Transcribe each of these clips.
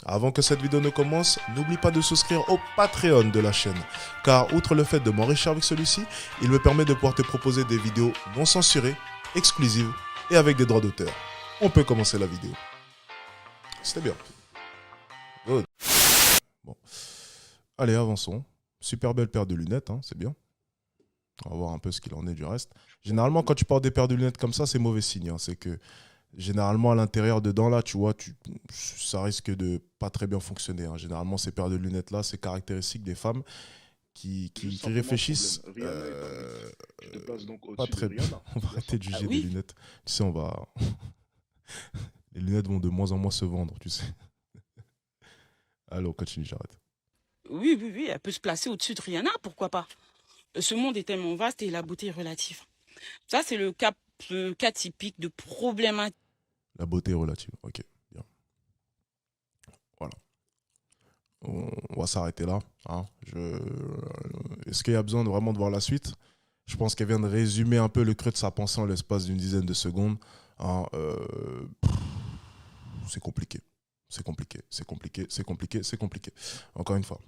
Avant que cette vidéo ne commence, n'oublie pas de souscrire au Patreon de la chaîne, car outre le fait de m'enrichir avec celui-ci, il me permet de pouvoir te proposer des vidéos non censurées, exclusives et avec des droits d'auteur. On peut commencer la vidéo. C'était bien. Good. Bon. Allez, avançons. Super belle paire de lunettes, hein, c'est bien. On va voir un peu ce qu'il en est du reste. Généralement, quand tu portes des paires de lunettes comme ça, c'est mauvais signe. Hein. C'est que généralement, à l'intérieur, dedans, là, tu vois, ça risque de pas très bien fonctionner. Hein. Généralement, ces paires de lunettes-là, c'est caractéristique des femmes qui réfléchissent. Tu te places donc Pas au-dessus très de bien. Rihanna. On va arrêter de juger oui. des lunettes. Tu sais, on va. Les lunettes vont de moins en moins se vendre, tu sais. Allez, on continue, j'arrête. Oui, elle peut se placer au-dessus de Rihanna, pourquoi pas. Ce monde est tellement vaste et la beauté est relative. Ça, c'est le cas typique de problématique. La beauté est relative, ok, bien. Voilà. On va s'arrêter là. Hein. Est-ce qu'il y a besoin vraiment de voir la suite? Je pense qu'elle vient de résumer un peu le creux de sa pensée en l'espace d'une dizaine de secondes. Hein, c'est compliqué. C'est compliqué, c'est compliqué, c'est compliqué, c'est compliqué. Encore une fois,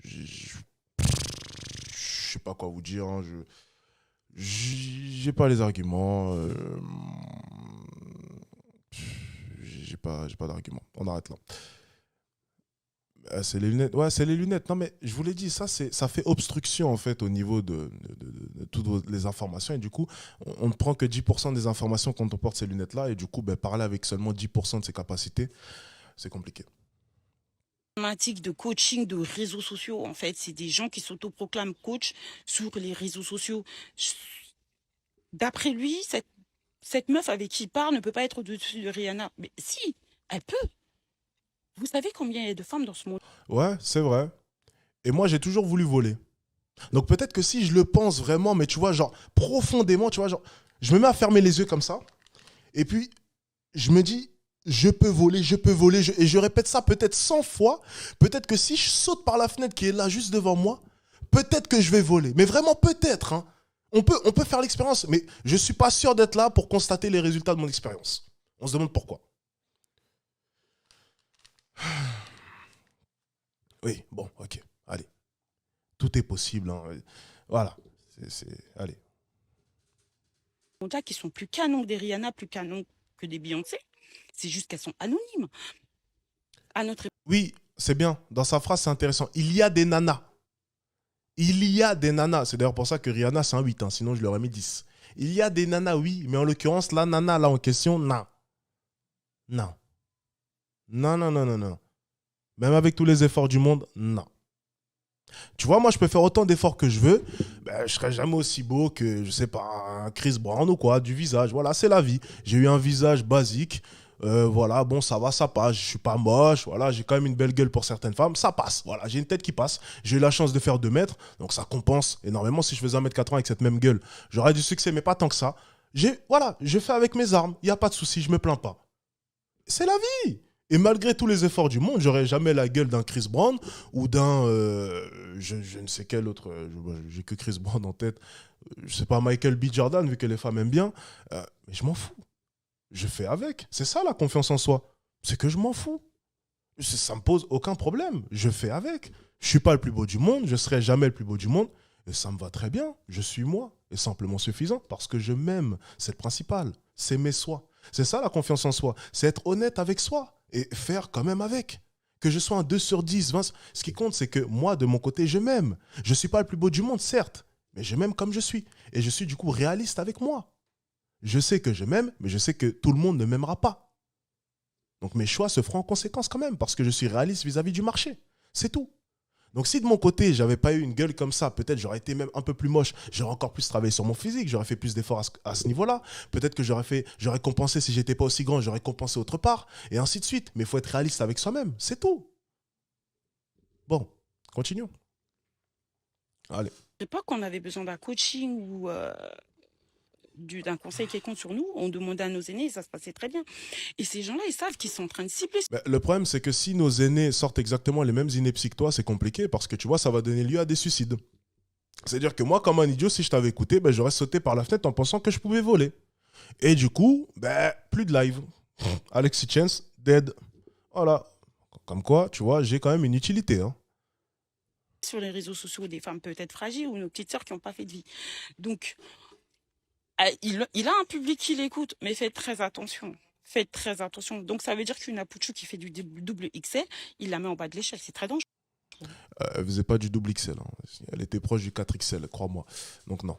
je sais pas quoi vous dire. Hein, j'ai pas les arguments. J'ai pas d'arguments. On arrête là. C'est les lunettes. Ouais, c'est les lunettes. Non, mais je vous l'ai dit, ça fait obstruction en fait au niveau de toutes les informations. Et du coup, on ne prend que 10% des informations quand on porte ces lunettes-là. Et du coup, parler avec seulement 10% de ses capacités, c'est compliqué. De coaching de réseaux sociaux, en fait. C'est des gens qui s'autoproclament coach sur les réseaux sociaux. D'après lui, cette meuf avec qui il parle ne peut pas être au-dessus de Rihanna. Mais si, elle peut. Vous savez combien il y a de femmes dans ce monde? Ouais, c'est vrai. Et moi, j'ai toujours voulu voler. Donc peut-être que si je le pense vraiment, mais tu vois, genre profondément, tu vois, genre, je me mets à fermer les yeux comme ça. Et puis, je me dis, je peux voler, et je répète ça peut-être 100 fois. Peut-être que si je saute par la fenêtre qui est là juste devant moi, peut-être que je vais voler. Mais vraiment peut-être. Hein. On peut faire l'expérience, mais je ne suis pas sûr d'être là pour constater les résultats de mon expérience. On se demande pourquoi. Oui, bon, ok, allez. Tout est possible. Hein. Voilà, allez. Qui sont plus canons que des Rihanna, plus canons que des Beyoncé. C'est juste qu'elles sont anonymes. À notre époque. Oui, c'est bien. Dans sa phrase, c'est intéressant. Il y a des nanas. Il y a des nanas. C'est d'ailleurs pour ça que Rihanna, c'est un 8. Hein, sinon, je lui aurais mis 10. Il y a des nanas, oui. Mais en l'occurrence, la nana là en question, non. Non. Non, non, non, non, non. Même avec tous les efforts du monde, non. Tu vois, moi, je peux faire autant d'efforts que je veux. Je serai jamais aussi beau que, je sais pas, un Chris Brown ou quoi, du visage. Voilà, c'est la vie. J'ai eu un visage basique. Voilà, bon, ça va, ça passe. Je suis pas moche. Voilà, j'ai quand même une belle gueule pour certaines femmes. Ça passe. Voilà, j'ai une tête qui passe. J'ai eu la chance de faire 2 mètres. Donc, ça compense énormément. Si je faisais 1m80 avec cette même gueule, j'aurais du succès, mais pas tant que ça. Voilà, je fais avec mes armes. Il n'y a pas de souci, je me plains pas. C'est la vie. Et malgré tous les efforts du monde, j'aurais jamais la gueule d'un Chris Brown ou d'un, je ne sais quel autre, j'ai que Chris Brown en tête, je sais pas, Michael B. Jordan, vu que les femmes aiment bien, mais je m'en fous. Je fais avec. C'est ça la confiance en soi. C'est que je m'en fous. Ça me pose aucun problème. Je fais avec. Je suis pas le plus beau du monde, je serai jamais le plus beau du monde, et ça me va très bien. Je suis moi, et simplement suffisant, parce que je m'aime. C'est le principal. S'aimer soi. C'est ça la confiance en soi. C'est être honnête avec soi. Et faire quand même avec. Que je sois un 2 sur 10, 20. Ce qui compte, c'est que moi, de mon côté, je m'aime. Je ne suis pas le plus beau du monde, certes, mais je m'aime comme je suis. Et je suis du coup réaliste avec moi. Je sais que je m'aime, mais je sais que tout le monde ne m'aimera pas. Donc mes choix se feront en conséquence quand même, parce que je suis réaliste vis-à-vis du marché. C'est tout. Donc si de mon côté, j'avais pas eu une gueule comme ça, peut-être j'aurais été même un peu plus moche, j'aurais encore plus travaillé sur mon physique, j'aurais fait plus d'efforts à ce niveau-là. Peut-être que j'aurais compensé si j'étais pas aussi grand, j'aurais compensé autre part, et ainsi de suite. Mais il faut être réaliste avec soi-même, c'est tout. Bon, continuons. Allez. À l'époque, on avait besoin d'un coaching ou d'un conseil quelconque sur nous, on demandait à nos aînés et ça se passait très bien. Et ces gens-là, ils savent qu'ils sont en train de cibler. Le problème, c'est que si nos aînés sortent exactement les mêmes inepties que toi, c'est compliqué parce que tu vois, ça va donner lieu à des suicides. C'est-à-dire que moi, comme un idiot, si je t'avais écouté, j'aurais sauté par la fenêtre en pensant que je pouvais voler. Et du coup, plus de live. Alexis Chance, dead. Voilà. Comme quoi, tu vois, j'ai quand même une utilité. Hein. Sur les réseaux sociaux des femmes peut-être fragiles ou nos petites sœurs qui n'ont pas fait de vie. Donc, il a un public qui l'écoute, mais faites très attention. Faites très attention. Donc, ça veut dire qu'une Apuchu qui fait du double XL, il la met en bas de l'échelle. C'est très dangereux. Elle faisait pas du double XL. Hein. Elle était proche du 4XL, crois-moi. Donc non.